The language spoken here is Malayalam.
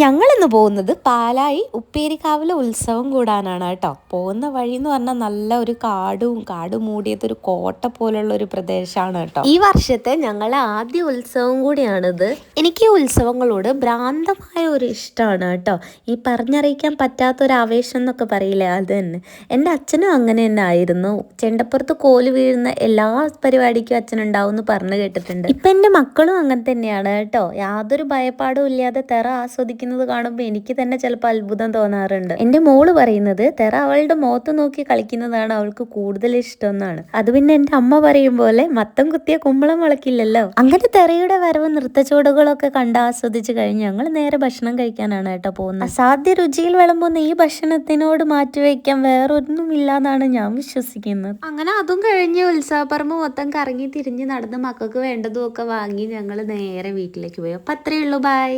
ഞങ്ങളിന്ന് പോകുന്നത് പാലായി ഉപ്പേരിക്കാവിലെ ഉത്സവം കൂടാനാണ് കേട്ടോ. പോകുന്ന വഴി എന്ന് പറഞ്ഞാൽ നല്ല ഒരു കാട് മൂടിയതൊരു കോട്ട പോലുള്ള ഒരു പ്രദേശമാണ് കേട്ടോ. ഈ വർഷത്തെ ഞങ്ങളെ ആദ്യ ഉത്സവം കൂടിയാണിത്. എനിക്ക് ഈ ഉത്സവങ്ങളോട് ഭ്രാന്തമായ ഒരു ഇഷ്ടമാണ് കേട്ടോ. ഈ പറഞ്ഞറിയിക്കാൻ പറ്റാത്തൊരു ആവേശം എന്നൊക്കെ പറയില്ലേ, അത് തന്നെ. എൻ്റെ അച്ഛനും അങ്ങനെ തന്നെ ആയിരുന്നു. ചെണ്ടപ്പുറത്ത് കോല് വീഴുന്ന എല്ലാ പരിപാടിക്കും അച്ഛനുണ്ടാവും എന്ന് പറഞ്ഞു കേട്ടിട്ടുണ്ട്. ഇപ്പം എൻ്റെ മക്കളും അങ്ങനെ തന്നെയാണ് കേട്ടോ. യാതൊരു ഭയപ്പാടും ഇല്ലാതെ തെറ ആസ്വദിക്കുന്നത് കാണുമ്പോൾ എനിക്ക് തന്നെ ചിലപ്പോൾ അത്ഭുതം തോന്നാറുണ്ട്. എൻ്റെ മോള് പറയുന്നത് തെറ അവളുടെ മുഖത്ത് നോക്കി കളിക്കുന്നതാണ് അവൾക്ക് കൂടുതൽ ഇഷ്ടം എന്നാണ്. അത് പിന്നെ എൻ്റെ അമ്മ പറയും പോലെ മത്തം കുത്തിയ കുമ്പളം മുളക്കില്ലല്ലോ. അങ്ങനെ തെറയുടെ വരവ് നൃത്തച്ചുവടുകളൊക്കെ കണ്ട് ആസ്വദിച്ച് കഴിഞ്ഞ് ഞങ്ങൾ നേരെ ഭക്ഷണം കഴിക്കാനാണ് കേട്ടോ പോകുന്നത്. അസാധ്യ രുചിയിൽ വിളമ്പുന്ന ഈ ഭക്ഷണത്തിനോട് മാറ്റിവെക്കാൻ വേറൊന്നും ഇല്ലാന്നാണ് ഞാൻ വിശ്വസിക്കുന്നത്. അങ്ങനെ അതും കഴിഞ്ഞ് ഉത്സവപ്പറമ്പ് മൊത്തം കറങ്ങി തിരിഞ്ഞ് നടന്ന് മക്കൾക്ക് വേണ്ടതും ഒക്കെ വാങ്ങി ഞങ്ങൾ നേരെ വീട്ടിലേക്ക് പോയി. അപ്പം അത്രയേ ഉള്ളൂ. ബൈ.